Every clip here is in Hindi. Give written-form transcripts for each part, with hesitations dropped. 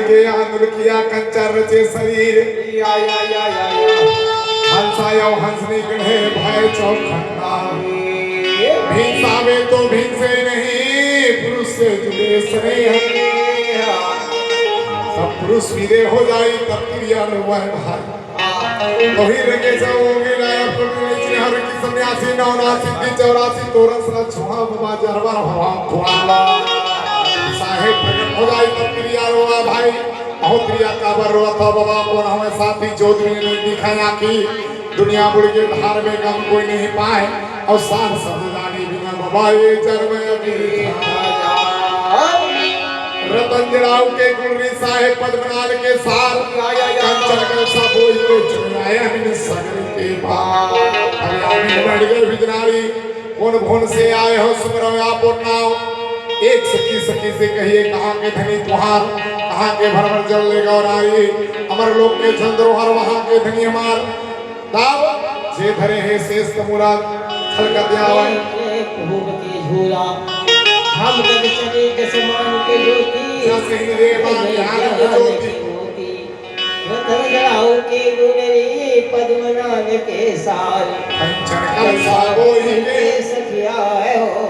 के आंदोल किया कंचर रचे शरीर हंसायो हंसने गढ़े भय चौखंडा भिंसावे तो भिंसे नहीं पुरुष से जुड़े स्नेह सब पुरुष विदे हो जाए तब क्रिया वह भाई वही रंगे जाओगे लाया पुण्य हर की सन्यासी नवनासी की 84 तोरस रच छुआ बाबा जरवर हवा खुआला साहेब प्रकट हो जाए तब क्रिया रोवा भाई बहुत क्रिया का बर रोवा था बाबा को हमें साथी ज्योति ने दिखाया कि दुनिया बुढ़ के धार में गम कोई नहीं पाए और सार समझदानी बिना बाबा ये जन्म अभी रतन जड़ाऊ के गुररी साहेब पद्मनाल के सार कंचन का सबोई को चुराया मिन सगर के पार हरियाणी बढ़ गए बिजनारी कौन भोन से आए हो सुमरो आप नाव एक सखी सखी से कहिए कहाँ के धनी तुहार कहाँ के भरभर जल ले गौराई अमर लोक के चंद्रोहर वहाँ के धनी हमार दाव जे धरे है शेष मुराद छलक दिया हम कद चले के समान के ज्योति सही रे ज्ञान ज्योति रतन जड़ाऊ के गुनरी पद्मनाभ के सार कंचन कर सागोई के सखिया हो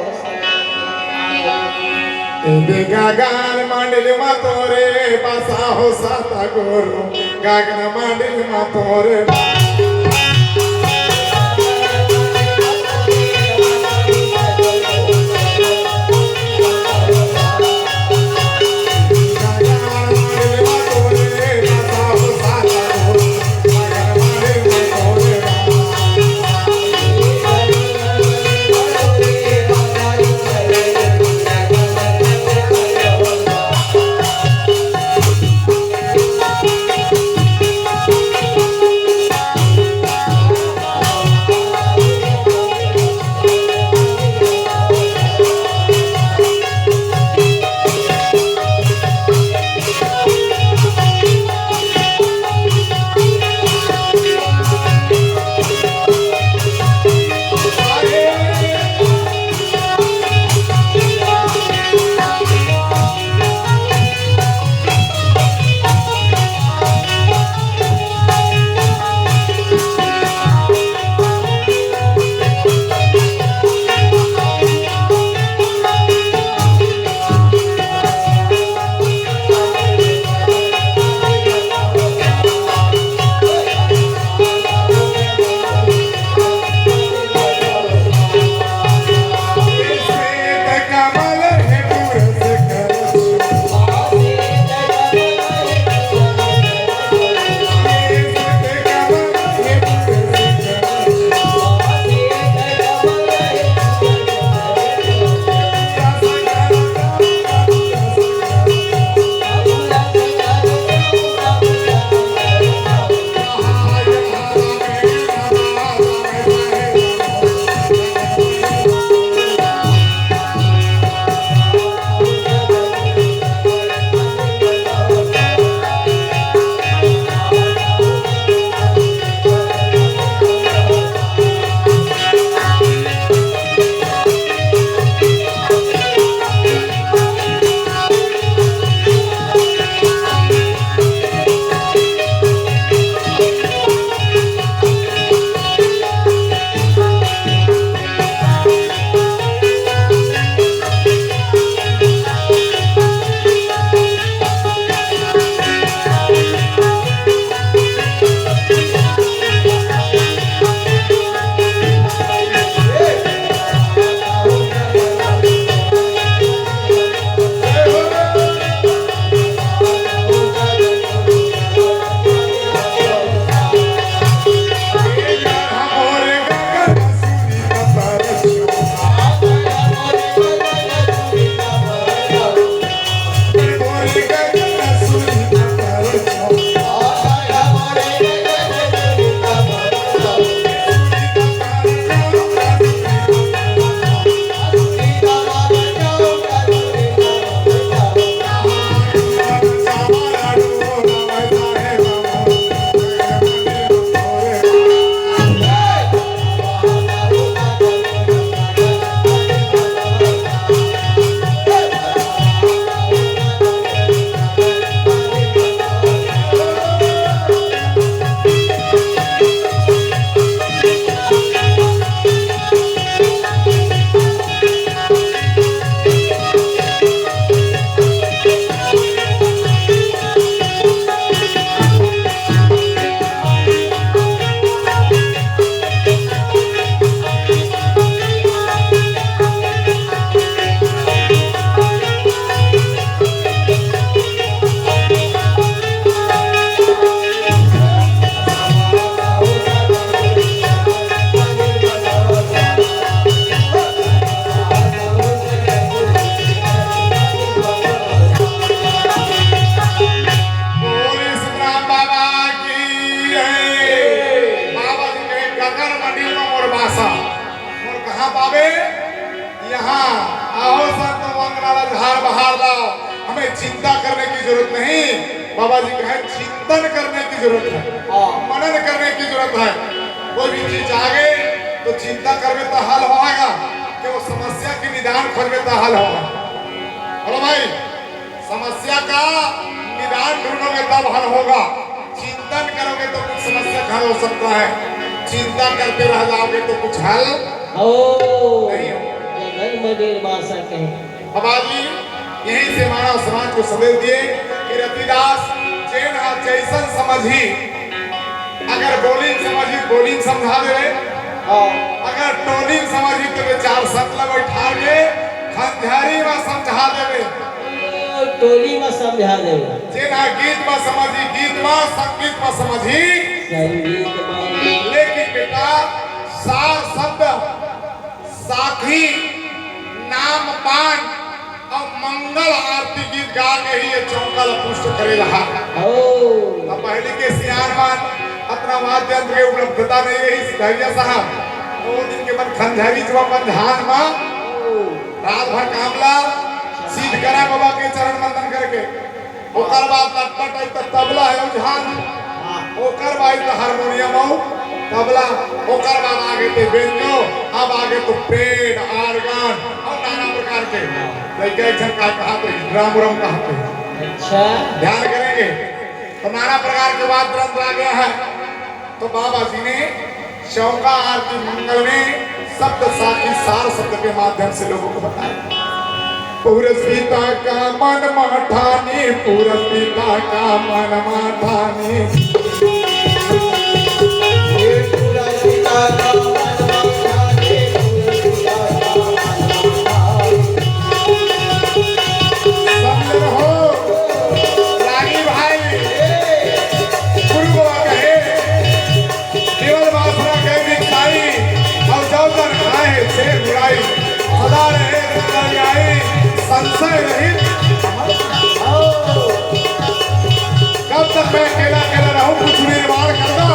इंदे गागन मंडल मा तोरे पासा हो साता गोरो गागन मंडल मा तोरे वासा और कहाँ पावे यहाँ आओ संत मंगला झाड़ बहार लाओ हमें चिंता करने की जरूरत नहीं बाबा जी कहे चिंतन करने की जरूरत है मनन करने की जरूरत है कोई भी चीज आगे तो चिंता करवे तो हल होगा कि वो समस्या की निदान खोजवे तो हल होगा हेलो भाई समस्या का निदान ढूंढोगे तब हल होगा चिंतन करोगे तो कुछ समस्या हल हो सकता है चिंता करते रह जाओगे तो कुछ हल नहीं होगा बाबा जी यहीं से मानव समाज को संदेश दिए कि रतिदास चैन जैसन समझी अगर बोलिंग समझी बोलिंग समझा दे अगर टोलिंग समझी तो चार सतला बैठा के खंजहरी में समझा देवे टोली में समझा देवे जेना गीत में समझी गीत में संगीत में समझी संगीत में लेकिन बेटा सार शब्द साथी नाम पान और मंगल आरती गीत गा के ही ये चौकल पुष्ट करे रहा अब पहले के सियार मान अपना वाद्य यंत्र के उपलब्धता नहीं रही सिद्धरिया साहब दो दिन के बाद खंजहरी जो बंधान में रात भर कामला सीध करा बाबा के चरण वंदन करके ओकर बाद लटपट तबला है उझान ओकर बाद हारमोनियम हो तबला ओकर बाद आगे ते बेंजो अब आगे तो पेड़ आर्गन और नाना प्रकार के कई झटका कहा तो ड्रम रम कहा तो अच्छा ध्यान करेंगे तो नाना प्रकार के वाद्य यंत्र आ गया है तो बाबा जी ने चौका आरती मंगल में शब्द साथी सार शब्द के माध्यम से लोगों को बताया पुरस्पिता का मन माठानी पुरस्पिता का मन माठानी संशय रहित कब तक मैं अकेला अकेला रहूं कुछ निर्माण करना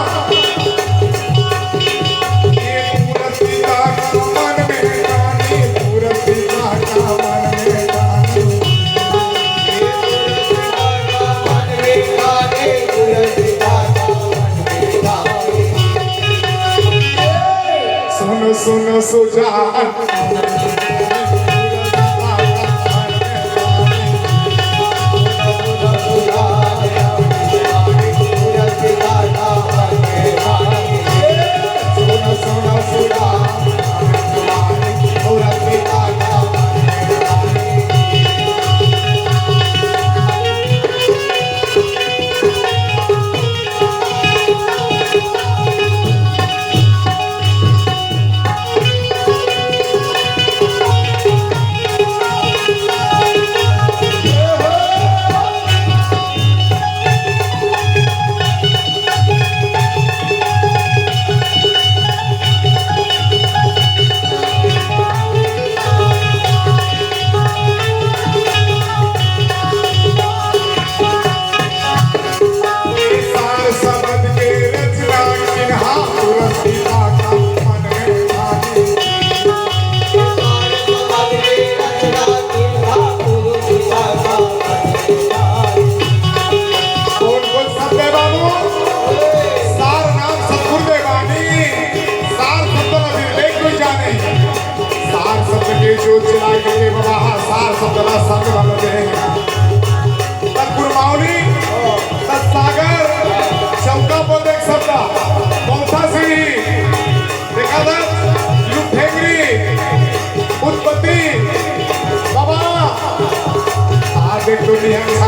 ये पूरब पिता का मन में जानी पूरब पिता का मन में जानी ये पूरब पिता का मन में जानी पूरब पिता का मन में जानी सुनो सुनो सुजान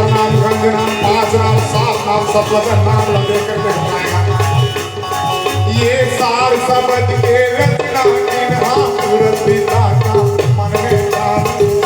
नाम गंज नाम पांच नाम सात नाम सब नाम लगे करके बताएगा ये सार शब्द के रचना पिता का मन में जानी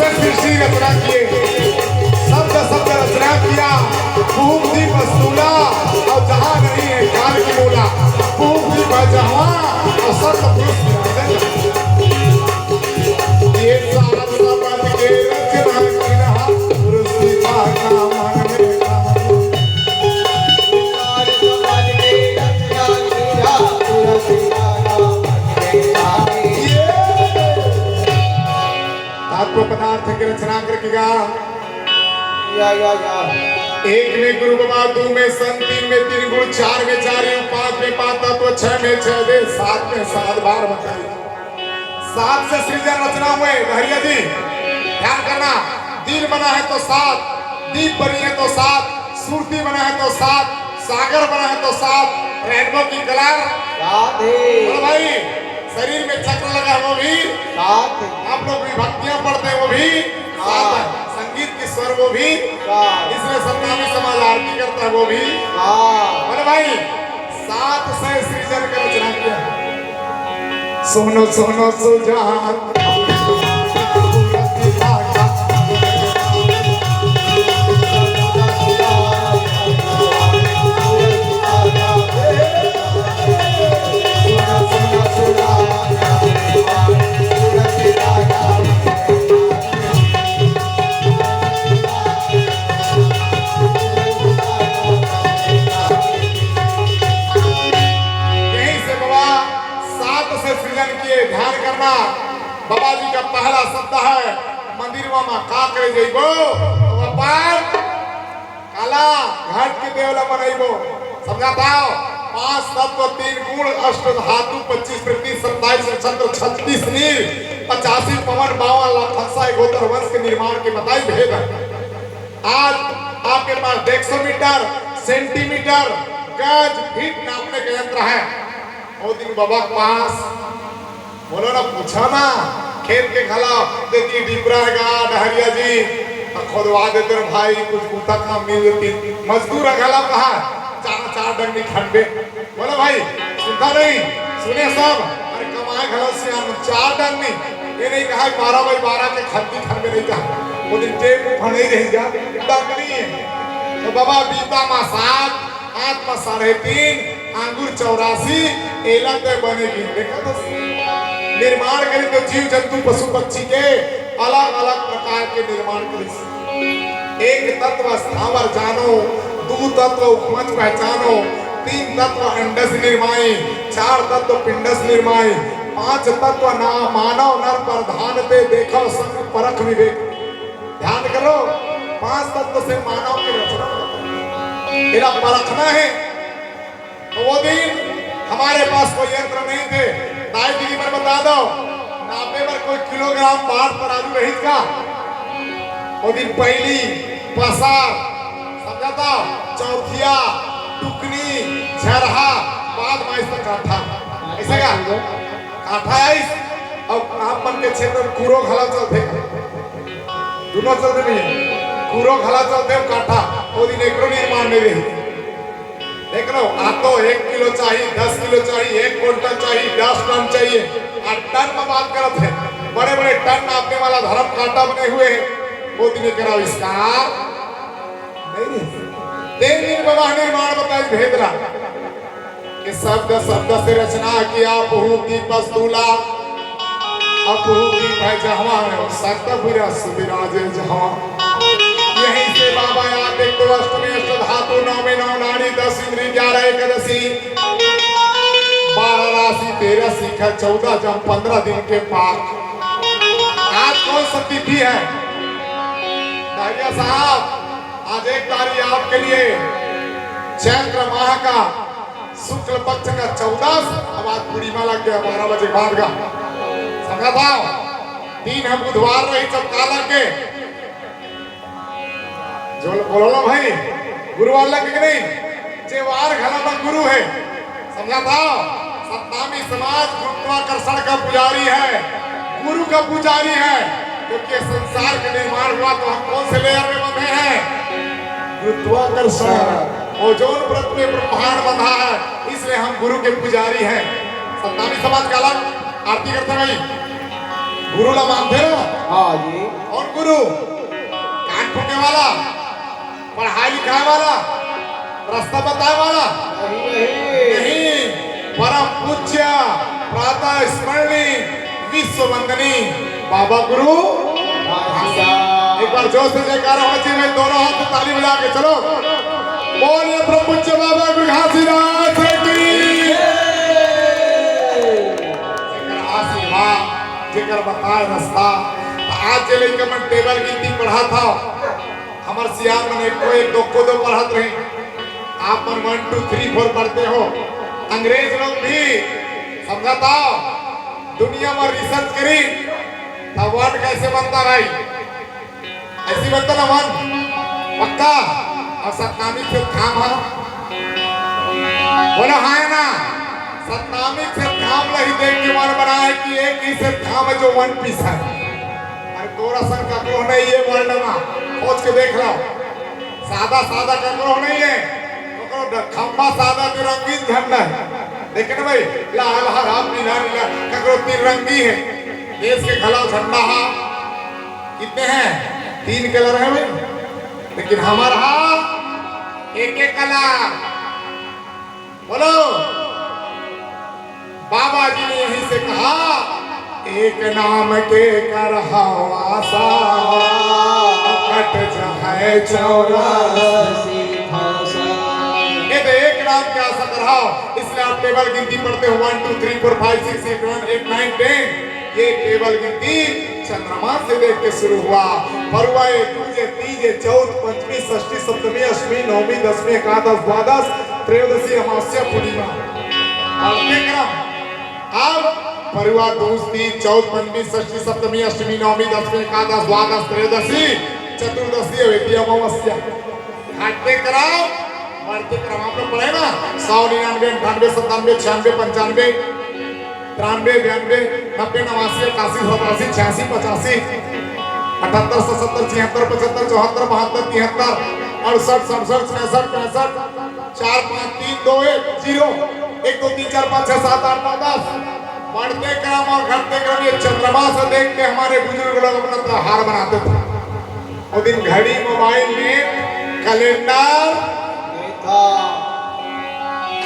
से सृष्टि रचना किए, शब्द शब्द रचना किया, भूख दीप स्तूला और जहाँ नहीं है काल की बोला, भूख दीप जहाँ और सत पुरुष ये सारा शब्द के रचना किया पुरुष की भाषा मन में तत्व पदार्थ की रचना करके गा एक में गुरु बाबा, दो में सन, तीन में तीन गुण, चार में चार युग, पांच में पांच तत्व, छह में छह दे, सात में सात बार बताई। सात से सृजन रचना हुए लहरिया जी ध्यान करना। दिल बना है तो सात, दीप बनी है तो सात, सूर्ति बना है तो सात, सागर बना है तो सात, रेनबो की कलर भाई, शरीर में चक्र लगा है वो भी सात, आप लोग भी भक्तियां पढ़ते हैं वो भी सात है, संगीत की स्वर वो भी, इसलिए सत्नामी समाज आरती करता है वो भी बोले भाई। सात से सृजन का रचना किया। सोनो सोनो सुजान बाबा जी का पहला शब्द है मंदिरवा में का करे जइबो व्यापार काला घाट के देवला बनइबो समझाता। पांच तत्व, तीन गुण, अष्ट धातु, 25 पृथ्वी, 27 नक्षत्र, 36 नीर, 85 पवन, 52 लाख हंसा गोत्र वंश के निर्माण के बताई भेद है। आज आपके पास 150 मीटर, सेंटीमीटर, गज, फीट नापने का यंत्र है। वो दिन बाबा के पास बोलो ना, पूछा ना, खेत के खला देती डिपरा डहरिया जी खोदवा देते भाई, कुछ बूता काम मिल जाती, मजदूर खला कहा चार डंडी खंडे। बोलो भाई सुनता नहीं, सुने सब, अरे कमाए खला से हम 4 डंडी, ये नहीं कहा 12 बाई 12 के खंडी खंडे नहीं कहा, वो दिन टेप फंडे रह जा डंडी है। तो बाबा बीता मा 7, आठ मा 3.5, आंगूर 84, एला तो बनेगी। देखा तो निर्माण करें तो जीव जंतु पशु पक्षी के अलग अलग प्रकार के निर्माण करें। एक तत्व स्थावर जानो, 2 तत्व उपमच पहचानो, 3 तत्व अंडस निर्माई, 4 तत्व पिंडस निर्माई, 5 तत्व ना मानव नर प्रधान पे देखो संग परख विवेक। ध्यान करो, 5 तत्व से मानव की रचना मेरा परखना है। तो वो दिन हमारे पास कोई यंत्र नहीं थे, दाई दीदी पर बता दो नापे पर कोई किलोग्राम बाढ़ पर आलू रही का। वो दिन पहली पसार समझाता, चौथिया, टुकनी, झरहा, बाद में इसका काठा, ऐसे का काठा आइस और आप मन के क्षेत्र में कूरो घला चलते, दोनों चलते नहीं, कूरो घला चलते काठा। वो दिन एक निर्माण नहीं रही। देख लो, आप तो 1 किलो चाहिए, 10 किलो चाहिए, 1 क्विंटल चाहिए, 10 टन चाहिए, और टन में बात करते हैं। बड़े बड़े टन नापने वाला धर्म कांटा बने हुए हैं, वो दिन करा आविष्कार नहीं। 3 दिन बाबा निर्माण बताई भेदला कि शब्द शब्द से रचना किया, बहुती पस्तूला अपूर्ति है जहां सप्तपुरा सुविराजे जहां। यहीं से बाबा याद देख तो अष्टमी अष्ट धातु, 9 में 9 नाड़ी, 10 इंद्री, 11 एकादशी, 12 राशि, 13 शिखर, 14 जम, 15 दिन के पाक। आज कौन सा तिथि है साहब? आज 1 तारीख आपके लिए चैत्र माह का शुक्ल पक्ष का 14, अब आज पूर्णिमा लग गया 12 बजे बाद का, समझा था। 3 है बुधवार रही चमका लग के जो बोलो भाई, गुरुवार लग के नहीं, जेवार घना पर गुरु है, समझा था। सत्नामी समाज गुरुत्वाकर्षण का पुजारी है, गुरु का पुजारी है, क्योंकि संसार का निर्माण हुआ तो हम कौन से लेयर में बंधे हैं? गुरुत्वाकर्षण। ओजोन व्रत में ब्रह्मांड बंधा है, इसलिए हम गुरु के पुजारी हैं। सत्नामी समाज का अलग आरती करते भाई, गुरु ला मानते हो? हाँ जी। कौन गुरु? कान फूके वाला, पढ़ाई लिखाई वाला, रास्ता बताए वाला नहीं, परम पूज्य प्रातः स्मरणीय विश्व वंदनी बाबा गुरु। एक बार जोर से जयकारा होना चाहिए, दोनों हाथ से ताली बजा के चलो, बोलिए परम पूज्य बाबा गुरु घासीदास की। जेकर आशीर्वाद, जेकर बताए रास्ता। आज जे लइका मन टेबल गिनती पढ़ा था, हमार सियार मन एक को एक, दो को दो पढ़त रहे। आप मन 1 2 3 4 पढ़ते हो। अंग्रेज लोग भी समझाता, दुनिया में रिसर्च करी तब वर्ड कैसे बनता भाई, ऐसी बनता ना वन पक्का। और सतनामी से थाम है, बोलो हाँ ना, सतनामी से थाम नहीं देख के मन बना है कि एक ही से थाम है जो वन पीस है। अरे तोरा संग का ग्रोह नहीं ये वर्ल्ड में, खोज के देख लो, सादा सादा का ग्रोह नहीं है, तो खंबा सादा तिरंगी झंडा है। लेकिन भाई लाल हरा पीला नीला ककरो तिरंगी है, देश के खिलाफ झंडा है। कितने हैं? 3 कलर है भाई, लेकिन हमारा एक एक कलर। बोलो, बाबा जी ने यहीं से कहा, एक नाम के कर हवासा कट जाए 84 भाषा। ये तो एक नाम के आशा कर रहा, इसलिए आप टेबल गिनती पढ़ते हो 1 2 3 4 5 6 7 8 9 10। ये टेबल गिनती चंद्रमा से देख के शुरू हुआ। परुआए, दूजे, तीजे, चौथ, पंचमी, षष्ठी, सप्तमी, अष्टमी, नवमी, दसवीं, एकादश, द्वादश, त्रयोदशी, अमावस्या, पूर्णिमा। अब परुआ, दूज, तीज, चौथ, पंचमी, षष्ठी, सप्तमी, अष्टमी, नवमी, दसवीं, एकादश, द्वादश, त्रयोदशी, चतुर्दशी, अवेदी, अमावस्या। घटते क्रम, बढ़ते क्रम आप लोग पढ़े ना, 100 99 98 97 96 95 93 92 90 89 81 87 86 85 78 77 76 75 74 72 73 68 67 66 67 65 4 5 3 2 1 0 1 2 3 4 5 6 7 8 9 10। बढ़ते क्रम और घटते क्रम ये चंद्रमा से देख के हमारे बुजुर्ग लोग अपना त्योहार बनाते थे। वो दिन घड़ी, मोबाइल, नेट, कैलेंडर था।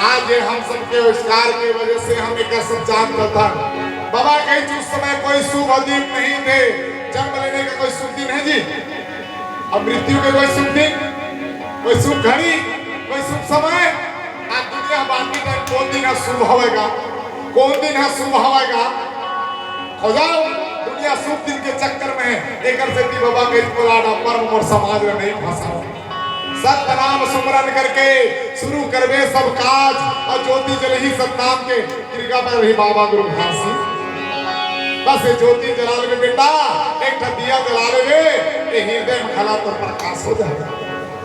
आज हम सबके आविष्कार की वजह से हम एक सब जानता था। बाबा कहीं उस समय कोई शुभ दिन नहीं थे, जन्म लेने का कोई शुभ दिन है जी, अब मृत्यु के कोई शुभ दिन, कोई शुभ घड़ी, कोई शुभ समय। आज दुनिया बाकी का कौन दिन है शुभ होगा, कौन दिन है शुभ होगा, हो जाओ दुनिया शुभ दिन के चक्कर में एक बाबा के पर्व और समाज में नहीं फंसा। सत्य नाम सुमरन करके शुरू करवे सब काज, और ज्योति जल ही सतनाम के कृपा पर रही बाबा गुरु घासी। बस ज्योति जला ले बेटा, एक दिया जला ले, हृदय में खला तो प्रकाश हो जाएगा।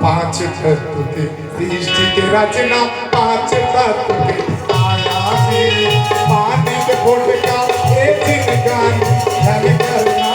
5 तत्व के सृष्टि के रचना, 5 तत्व के आया भी, पानी के घोट का एक जिनगान धन करना।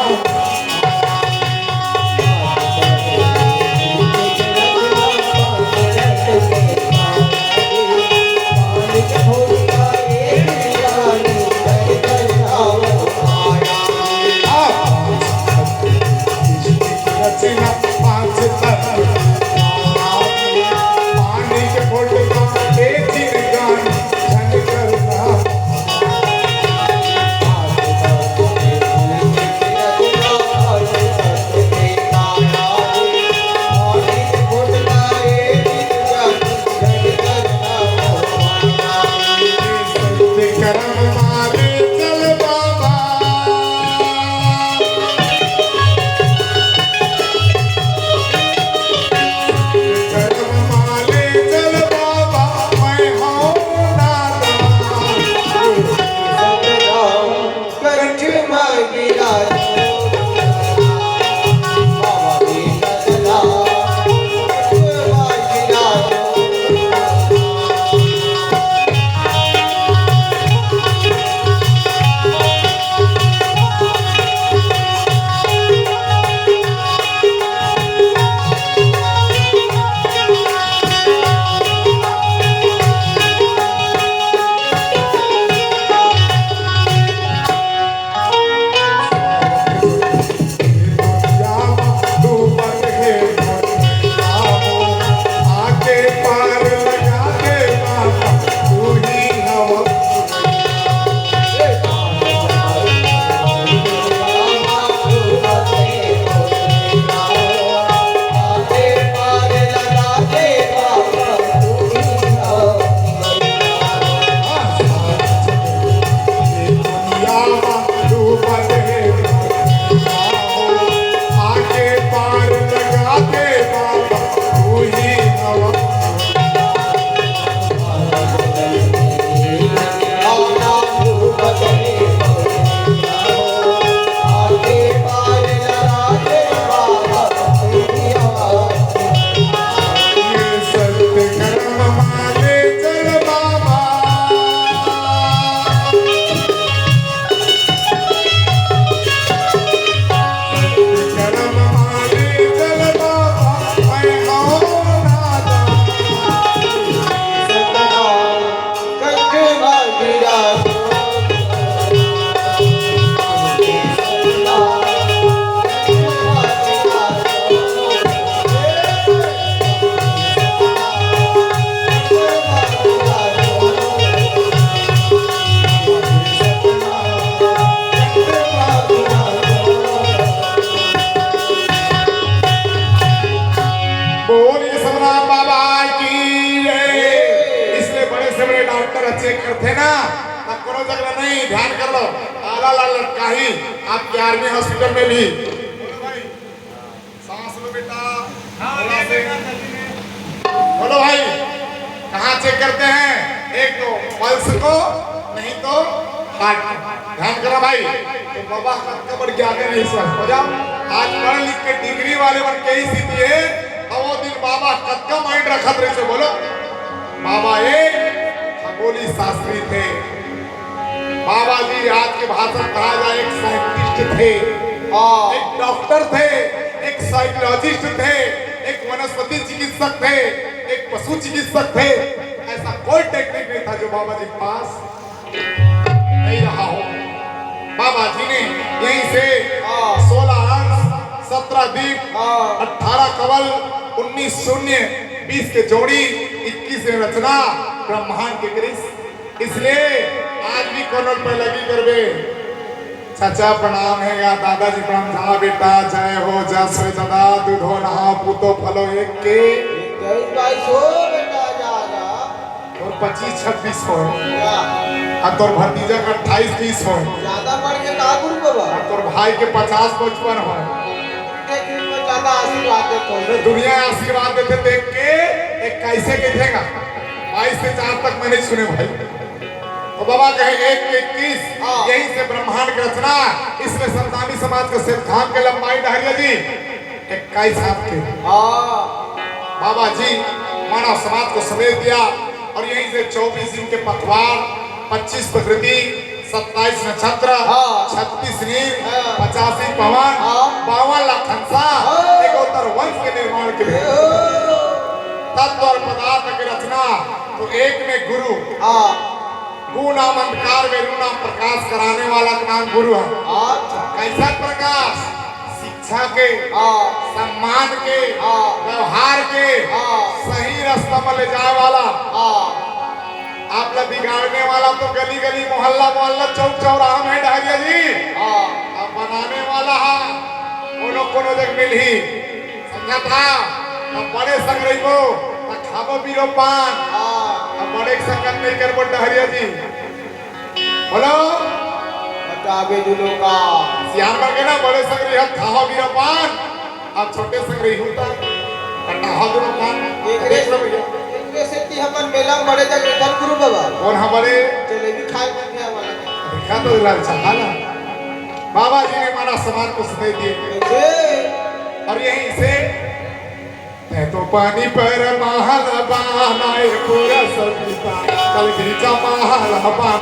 चेक करते ना तब करो जगह नहीं, ध्यान कर लो। आला ला लटका ही आपके आर्मी हॉस्पिटल में भी। बोलो भाई, सांस लो बेटा। बोलो भाई, कहाँ चेक करते हैं? एक तो पल्स को, नहीं तो हार्ट को। ध्यान करो भाई। तो बाबा का बढ़ के आगे नहीं समझ हो जाओ। आज पढ़ लिख के डिग्री वाले बन के ही सीधी है। अब वो दिन बाबा कद का माइंड रखा से बोलो। बाबा एक खगोली शास्त्री थे। बाबा जी आज के भाषण कहा जाए एक साइंटिस्ट थे, एक डॉक्टर थे, एक साइकोलॉजिस्ट थे, एक वनस्पति चिकित्सक थे, एक पशु चिकित्सक थे। ऐसा कोई टेक्निक नहीं था जो बाबा जी के पास नहीं रहा हो। बाबा जी ने यहीं से 16 अंश, 17 दीप, 18 कवल, 19 शून्य, 20 के जोड़ी, 21 रचना ब्रह्मांड के ग्रीस। इसलिए आज भी कोनों पे लगी करबे। चाचा प्रणाम है या दादाजी प्रणाम। जा बेटा जय हो, जय श्री जदा दूधो नहा पूतो फलो एक के 22 हो बेटा जागा और 25-26 हो और तोर भतीजा का 28-30 हो। ज्यादा बढ़ के का गुरु बाबा और तोर भाई के 50-55 हो। एक दिन में ज्यादा आशीर्वाद देते तो दुनिया आशीर्वाद देते देख के एक कैसे कहतेगा 22 से 4 तक मैंने सुने भाई। तो बाबा कहे 1 के 21, यहीं से ब्रह्मांड की रचना। इसमें संतानी समाज के सिद्धांत के लंबाई डहरिया जी 21 हाथ के। बाबा जी मानव समाज को समेट दिया और यहीं से 24 दिन के पखवाड़, 25 प्रकृति, 27 नक्षत्र, 36 नीर, 85 पवन, 52 लाख हंसा, 71 वंश के निर्माण के लिए तत्व और पदार्थ की रचना। तो एक में गुरु, गु नाम अंधकार में रू नाम प्रकाश कराने वाला का नाम गुरु है। कैसा प्रकाश? शिक्षा के, सम्मान के, व्यवहार के, सही रास्ता में ले जाए वाला। आप लोग बिगाड़ने वाला तो गली गली मोहल्ला मोहल्ला चौक चौराहा में डहरिया जी। अब बनाने वाला है कोनो कोनो जग मिल ही समझा था। अब बड़े संग रही को खाबो पीरो पान। अब बड़े संगत नहीं कर बोल डहरिया जी। बोलो बतावे दुलो का सियार में के ना बड़े संग रही है खाओ पीरो पान। अब छोटे संग रही होता कटाहा दुलो पान। एक से ती हमन मेला बड़े जग इधर गुरु बाबा और हमारे जलेबी खाए मन है वाला देखा तो लाल चाहला। बाबा जी ने माना समाज को सदैव दिए और यहीं से तो पानी पर महल बनाए पूरा सविता कल घीचा महल बना।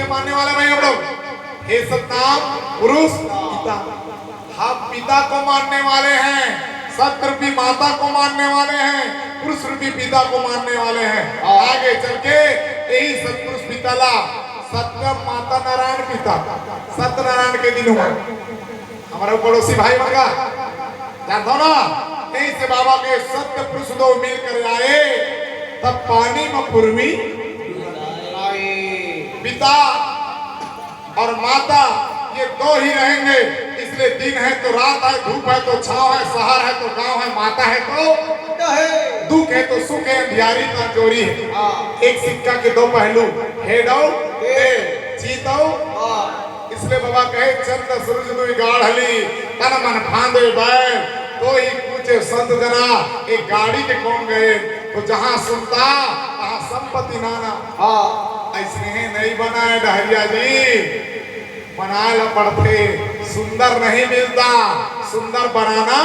मानने वाले भाई हम लोग हे सतनाम पुरुष पिता। हम पिता को मानने वाले हैं, सत रूपी माता को मानने वाले हैं, पुरुष रूपी पिता को मानने वाले हैं। आगे चल के यही सतपुरुष पिताला सत्य माता नारायण पिता सत्यनारायण के दिन हुआ। हमारे पड़ोसी भाई बन जानता ना, यहीं से बाबा के सत्य पुरुष दो मिलकर आए, तब पानी में पूर्वी पिता और माता ये दो ही रहेंगे। इसलिए दिन है तो रात है, धूप है तो छांव है, शहर है तो गांव है, माता है तो दुख है तो सुख है, अंधियारी तो अंजोरी है। एक सिक्का के दो पहलू, हेड चीतो। इसलिए बाबा कहे चंद्र सूरज दुई गाढ़ली तन मन फांदे बैल, तो ही पूछे संत जना एक गाड़ी के कौन गए, तो जहां सुनता वहां संपत्ति नाना। ऐसे नहीं बना है डहरिया जी, बनाए पड़ते, सुंदर नहीं मिलता, सुंदर बनाना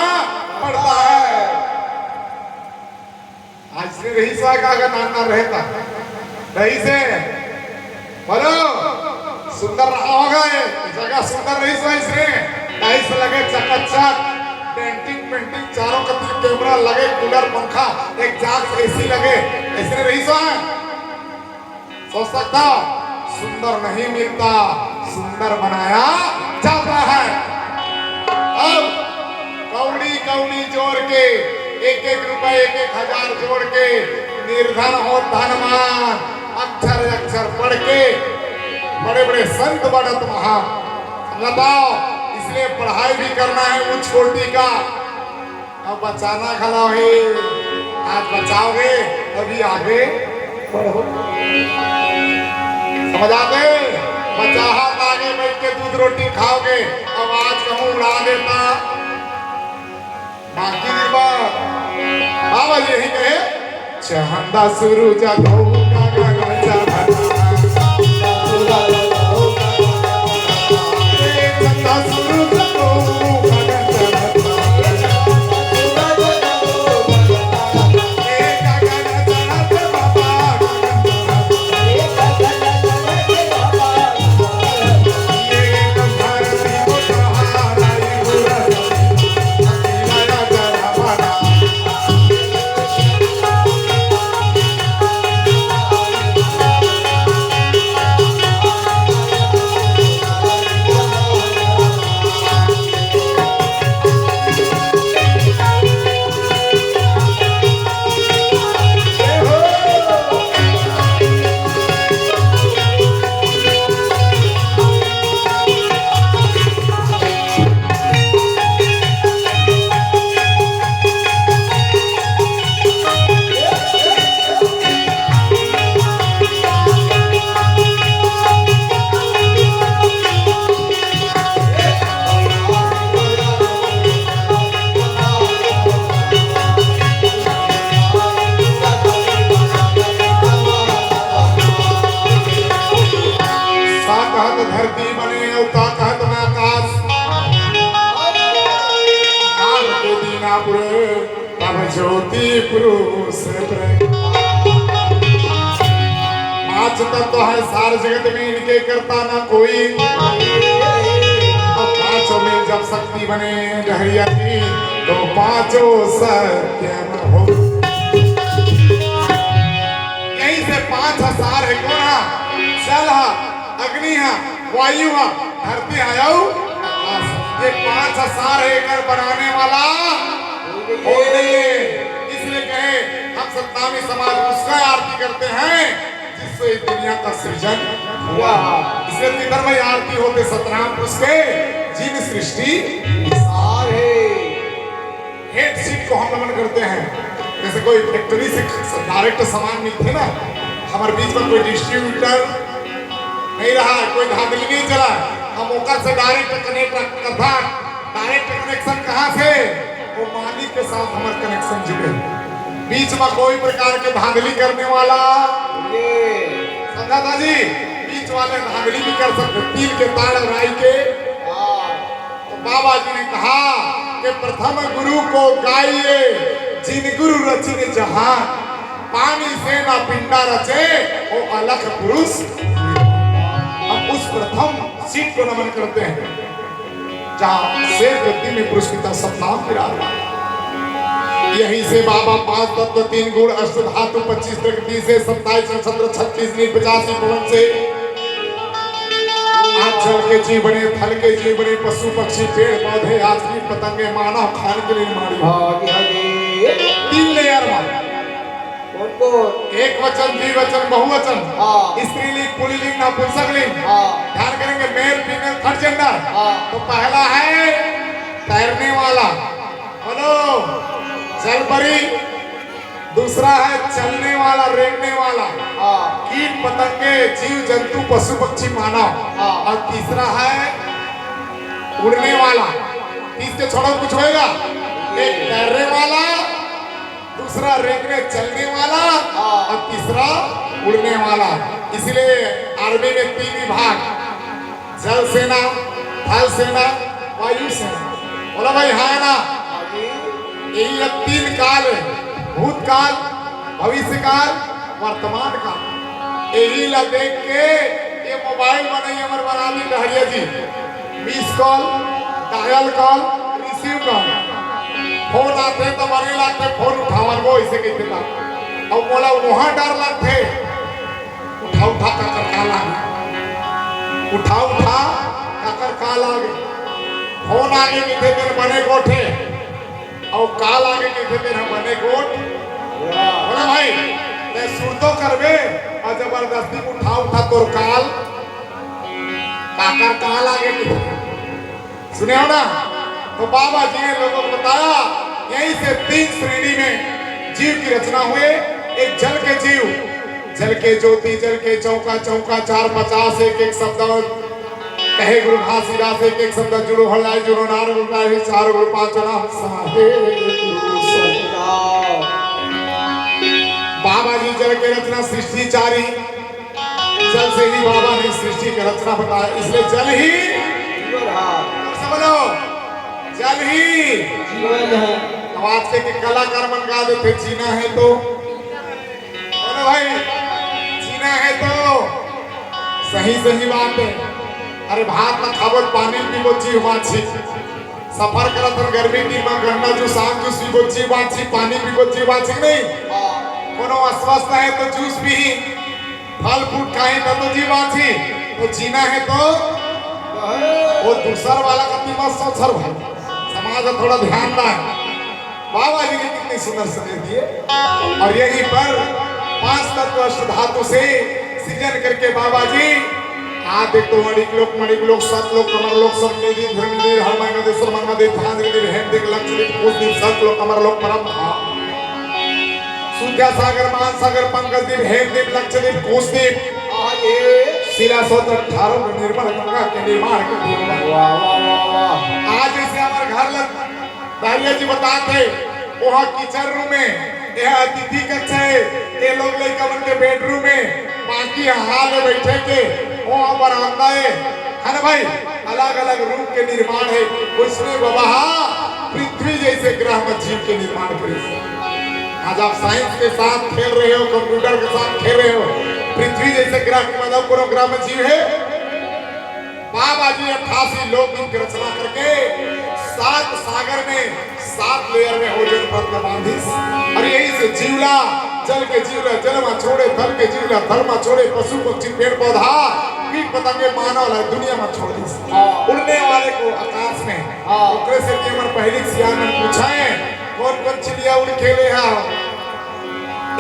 पड़ता है। आज से रही सा का नाना रहता रही से बोलो सुंदर रहा होगा, ये जगह सुंदर रही सो इससे लगे चकाचक, पेंटिंग चारों कतिर कैमरा लगे, कूलर पंखा एक जाग एसी लगे, ऐसे रही सो है। सोच सकता सुंदर नहीं मिलता, सुंदर बनाया जाता है। अब कौड़ी जोड़ के एक रुपए 1,000 जोड़ के निर्धन और धनवान अक्षर पढ़ के बड़े संत बढ़त महा बताओ। इसलिए पढ़ाई भी करना है उच्च कोटि का। अब बचाना खड़ा है, आज बचाओगे तभी आगे बढ़ो। समझ आते, बचाहत आगे बैठ के दूध रोटी खाओगे। अब आज कहूँ उड़ा देता बाकी बाबा यही कहे चहंदा शुरू जाओ धरती बने कहत में आकाश काल को दीनापुर तब ज्योति पुरुष पांच तत्व है सार जगत में, इनके करता ना कोई। अब पांचों में जब शक्ति बने डहरिया की, तो पांचों सत्य हो। यहीं से 5 सार है कौन है? जल है, अग्नि है, वायु है, धरती आयो। ये 5 सार है बनाने वाला कोई नहीं है। इसलिए कहे हम सत्नामी समाज उसका आरती करते हैं जिससे इस दुनिया का सृजन हुआ। इसलिए तिधर में आरती होते सतनाम उसके जिन सृष्टि सार है। हेड सीट को हम नमन करते हैं। जैसे कोई फैक्ट्री से डायरेक्ट सामान मिलते ना, हमारे बीच में कोई डिस्ट्रीब्यूटर नहीं रहा, कोई धांधली नहीं चला, हम ओकर से डायरेक्ट कनेक्ट करता। डायरेक्ट कनेक्शन कहाँ से? वो मालिक के साथ हमारे कनेक्शन जुड़े। बीच में कोई प्रकार के धांधली करने वाला समझा था जी। बीच वाले धांधली भी कर सकते, तिल के ताड़ राई के। तो बाबा जी ने कहा कि प्रथम गुरु को गाइए जिन गुरु रचिने जहान, पानी से ना पिंडा रचे वो अलख पुरुष। हम उस प्रथम सीट को नमन करते हैं जहां शेर गद्दी में पुरुष पिता सपना गिरा रहा है। यही से बाबा 5 तत्व 3 गुण अष्ट धातु 25 प्रकृति से 27 नक्षत्र 36 नील 85 पवन से आज जल के जीव बने, थल के जीव बने, पशु पक्षी पेड़ पौधे आज की पतंगे मानव खान के लिए निर्माण हाँ जी हाँ जी 3 लेयर में कौन एक वचन द्विवचन बहुवचन हाँ स्त्रीलिंग पुल्लिंग नपुंसकलिंग हाँ ध्यान करेंगे मेल फीमेल थर्ड जेंडर हाँ तो पहला है तैरने वाला बोलो जल परी, दूसरा है चलने वाला रेंगने वाला हाँ कीट पतंगे जीव जंतु पशु पक्षी मानव हाँ और तीसरा है उड़ने वाला। इसके छोड़ो कुछ होएगा एक तैरने वाला, दूसरा रेंगने चलने वाला और तीसरा उड़ने वाला। इसलिए आर्मी में 3 विभाग जल सेना, थल सेना, वायु सेना। बोला भाई हाँ ना यही अब 3 काल है, भूतकाल भविष्य काल वर्तमान काल। यही ला देख के ये मोबाइल बनाई हमारे बनानी Lahariya ji miss call dial call receive call phone आते तो मरे लाते फोन उठावन वो इसे कहते था और बोला वहां डर लगते उठा उठा कर काल आ गए, उठा उठा कर काल आ गए। फोन आगे कितने दिन बने कोठे और काल आगे कितने दिन हम बने कोट। बोला भाई मैं सुर तो करबे और जबरदस्ती उठा उठा तोर काल काकर काल आगे कितने सुने हो ना। तो बाबा जी ने लोगों को बताया यहीं से 3 श्रेणी में जीव की रचना हुए। एक जल के जीव, जल के ज्योति, जल के चौका, चौका 450 एक शब्द कहे गुरु घासीरा से एक शब्द जुड़ो हल्लाई जुड़ो नार गुरु 4 गुरु 5 ना साहे बाबा जी जल के रचना सृष्टि चारी, जल से ही बाबा ने सृष्टि की रचना बताया। इसलिए जल ही बोलो जल ही जीवन है। अब आज के कलाकार मन गा देते जीना है तो बोलो भाई जीना है तो सही सही बात है। अरे भात ना खाबो पानी पीबो जीव बाछी, सफर करत हन गर्मी दिन में गन्ना जूस आम जूस पीबो जीव बाछी, पानी पीबो जीव बाछी नहीं। कोनो अस्वस्थ है तो जूस पी, फल फ्रूट खाए तो जीव बाछी। तो जीना है तो वो दूसर वाला का दिमाग सोचर भाई समाज में थोड़ा ध्यान रहा। बाबा जी ने कितनी सुंदर सजा दिए और यहीं पर 5 तत्व अष्ट धातु से सृजन करके बाबा जी आदि तो मणिक लोक सत लोक कमर लोक सब निधि धर्म निधि हर मंगल देशर मंगल दे ध्यान निधि हेम दिख लक्ष्य दिख कुछ दिन सत लोक कमर लोक परम सुद्या सागर मान सागर पंकज दीप हेम दीप लक्ष्य दीप कुछ दीप शिला सोत 18 में निर्मल गंगा के निर्माण के आज जैसे हमारे घर लग दारिया जी बताते वहाँ किचन रूम में यह अतिथि कक्ष है, ये लोग लड़का बन के बेडरूम में बाकी हाल में बैठे के वहाँ बरामदा है ना भाई। अलग अलग रूम के निर्माण है। उसमें बाबा पृथ्वी जैसे ग्रह में जीव के निर्माण करे। आज आप साइंस के साथ खेल रहे हो, कंप्यूटर के साथ खेल रहे हो, पृथ्वी जैसे ग्रह के मतलब कोनो ग्रह में जीव है। बाबा जी 88 लोग की रचना करके 7 सागर में 7 लेयर में हो जन प्रत बांधी और यही से जीवला जल के जीवला जल में छोड़े, थल के जीवला थल में छोड़े, पशु पक्षी पेड़ पौधा कीट पतंगे मानव ला दुनिया में छोड़ दी। उड़ने वाले को आकाश में ओकरे से कि हमर पहली सियार में पूछा है कौन कौन चिड़िया उड़ खेले है।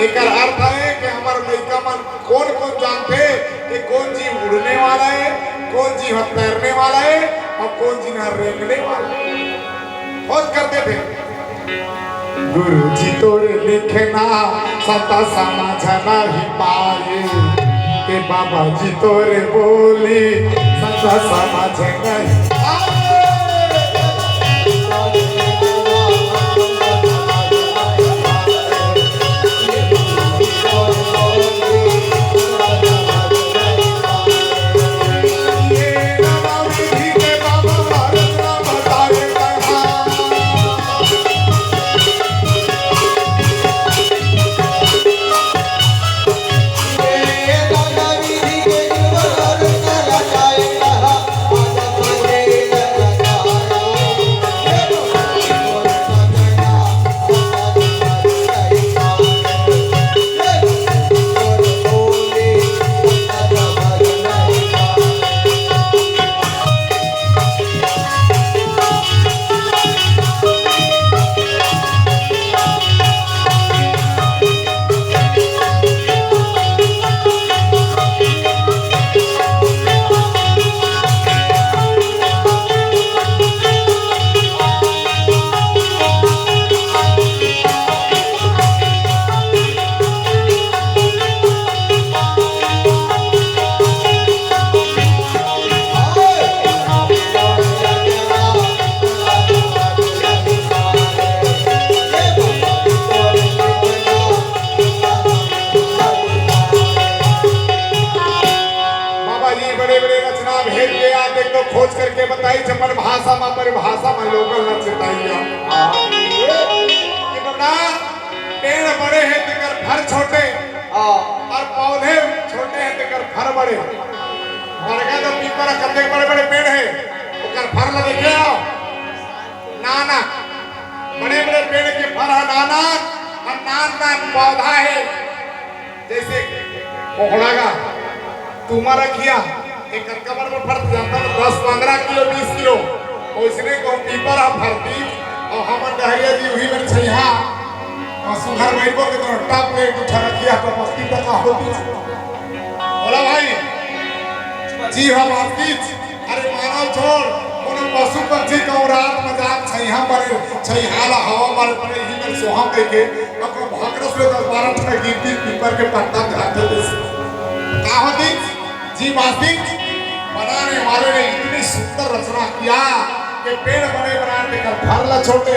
एक अर्थ है कि हमारे लड़का मन कौन कौन जानते कि कौन जीव उड़ने वाला है, कौन जीव तैरने वाला है और कौन जीव रेंगने वाला है। खोज करते थे गुरु जी तोरे लिखना सता समझ नहीं पाए के बाबा जी तोरे बोली सता समझ नहीं पाए। दादा विधि के जुगल भैया हाँ ये कि बड़ा पेड़ बड़े हैं तेकर फर छोटे हाँ और पौधे छोटे हैं तेकर फर बड़े। और क्या तो पीपल कते बड़े बड़े पेड़ है ओकर फर लगे क्या नाना बड़े बड़े पेड़ के फर है नाना और नान नान पौधा है जैसे कोहड़ा का तुमा रखिया एक कमर में फर जाता है 10-15 किलो 20 किलो उसने को पीपर हम भरती और हमन डहरिया जी वही में छैहा और सुघर बैठो के तो टॉप पे उठा रखिया तो मस्ती तक होती बोला भाई जी हम आपकी अरे मानव छोड़ कोनो पशु पक्षी को रात मजाक छैहा पर छैहाला हवा मार पर ही में सोहा कह के अपने भागरस ले 10-12 टका गिरती पीपर के पत्ता झाड़ते थे क्या होती जी वास्तिक बनाने वाले ने इतनी सुंदर रचना किया कि पेड़ बड़े बनाते कर फरला छोटे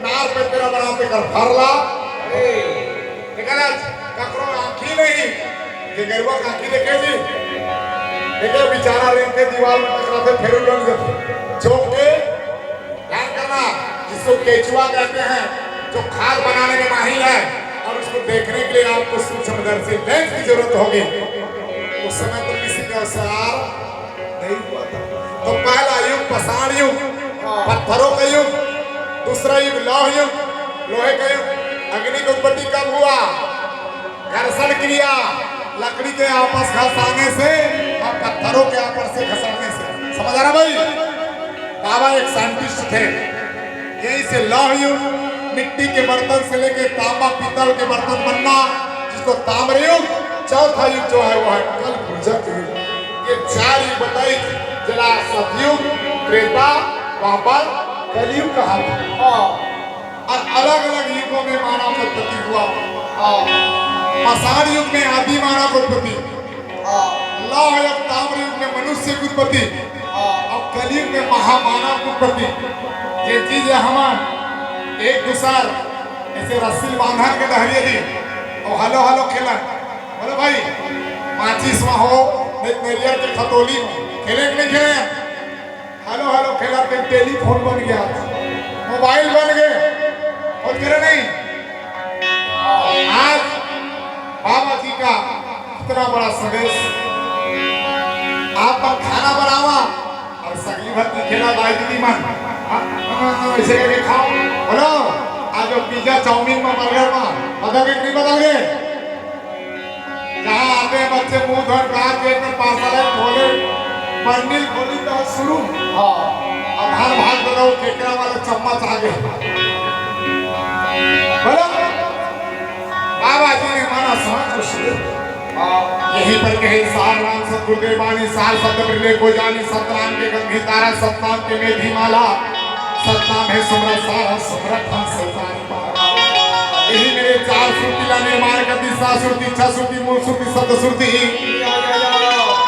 नार पे तेरा बनाते कर फरला निकला ककरो आंखी नहीं ये गरबा आंखी देखे जी देखे बेचारा रेंगे दीवार में टकराते फिर उड़ जाते चौक के ध्यान करना जिसको केचुआ कहते हैं जो खाद बनाने में माहिर है और उसको देखने के लिए आपको सूक्ष्मदर्शी लेंस की जरूरत होगी। उस समय तो किसी का अवसर नहीं हुआ था। तो पहला युग पाषाण युग पत्थरों का युग दूसरा युग लौह युग लोहे का युग अग्नि की उत्पत्ति कब हुआ घर्षण क्रिया लकड़ी के आपस घसाने से और पत्थरों के आपस से घसाने से समझ आ रहा भाई। बाबा एक साइंटिस्ट थे यहीं से लौह युग मिट्टी के बर्तन से लेके तांबा पीतल के बर्तन बनना जिसको ताम्र युग चौथा युग जो है वो है कल पुर्जक युग। ये 4 युग बताई जला सतयुग त्रेता द्वापर कलयुग कहा था और अलग अलग युगों में मानव का उत्पत्ति हुआ। पाषाण युग में आदि मानव की उत्पत्ति लौह युग ताम्र युग में मनुष्य की उत्पत्ति और कलयुग में महामानव की उत्पत्ति। ये चीज हम एक दूसर ऐसे रस्सी बांधन के डहरिए दी और हलो हलो खेलन बोले भाई माचिस में हो नरियर के खतौली में खेले कि नहीं खेले हलो हलो खेला के टेलीफोन बन गया मोबाइल बन गए और करे नहीं। आज बाबा जी का इतना बड़ा संदेश आप पर खाना बनावा और सगली भर की खेला भाई दीदी मन ऐसे करके खाओ बोलो आज पिज्जा चाउमीन में बर्गर में बदल के नहीं बदल गए जहाँ आते हैं बच्चे मुंह धोए कहा के पार्सल खोले बर्निल खोली तो शुरू और हर भाग बनाओ केकरा वाला चम्मच आ गए बोलो बाबा जी ने माना समझ यहीं पर कहे सार राम सतगुरुदेव वाणी सार शब्द प्रलय को जानी सतनाम के गंगी तारा सतनाम के मेघी माला सतनाम है सुमरत सारा सुमरत हम सतारी पारा। यही मेरे 4 श्रुति ला निर्माण कर दी सा श्रुति 6 श्रुति मूल श्रुति शब्द श्रुति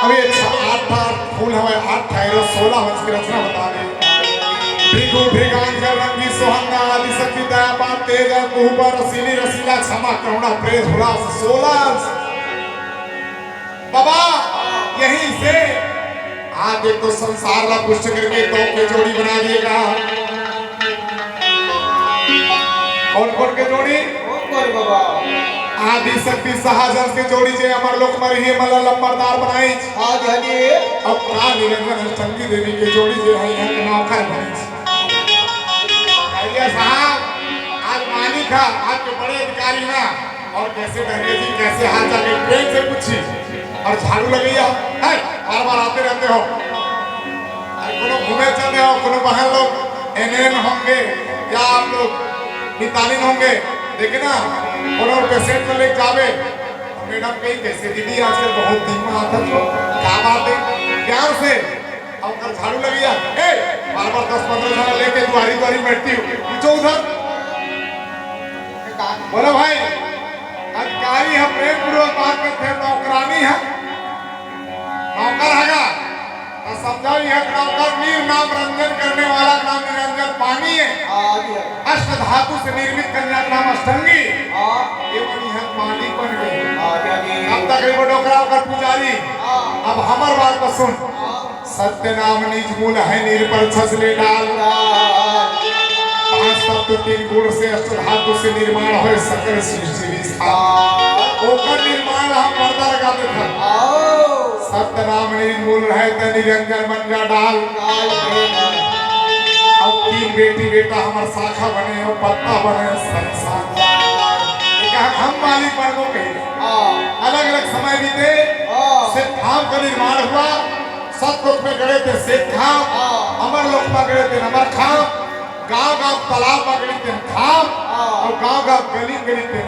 अभी 8 फूल हमें 8 ठहरो 16 वंश की रचना बता दी भृगु भृगांकर रंगी सोहंगा आदि शक्ति दया पाप तेज कुहूबर रसीली रसीला क्षमा करुणा प्रेम उल्लास 16 बाबा यहीं से आगे तो संसार ला पुष्ट करके 2 के जोड़ी बना देगा। कौन के जोड़ी बाबा आदि शक्ति सहजन के जोड़ी जे अमर लोक मर ही मल्ल लंबरदार बनाई आज हनी अब का निरंजन अष्टंगी देवी के जोड़ी जे है यहाँ के नाव का बनी साहब आज मालिक है आपके बड़े अधिकारी हैं और कैसे डरे जी कैसे हाथ जाके प्रेम से पूछी और झाड़ू लगैया है बार बार आते रहते हो कोनो घूमे चलते हो कोनो बहन लोग एनएन होंगे या आप लोग मितालिन होंगे देखे ना कोनो पेशेंट को लेके जावे मैडम कहीं कैसे दीदी आजकल बहुत दिन में आता तो क्या बात है प्यार से और कर झाड़ू लगैया ए बार बार 10-15 जना लेके द्वारी द्वारी बैठती हूँ पूछो उधर बोलो भाई अधिकारी है प्रेम पूर्वक बात करते हैं नौकरानी है नौकर हैगा तो समझो यह नौकर नीर नाम रंजन करने वाला नाम निरंजन पानी है अष्ट धातु से निर्मित कन्या का नाम अष्टंगी ये बनी है पानी बन गई अब तक डोकरा कर पुजारी अब हमार बात को सुन सत्य नाम निज मूल है निर्पल छसले डाल तीन गुण से अष्ट धातु से निर्माण हो सकल सृष्टि विस्तार ओकर निर्माण हम पर्दा लगा देते सत्य नाम निर्मूल रहे त निरंजन बन जा डाल अब तीन बेटी बेटा हमार शाखा बने हो पत्ता बने संसार हम मालिक बन गए अलग अलग समय बीते सिद्धांत का निर्माण हुआ सतलोक में गए थे सिद्धांत अमर लोक में गए थे अमर खाम गांव गांव तालाब में गए थे खाम और गांव गांव गली गली थे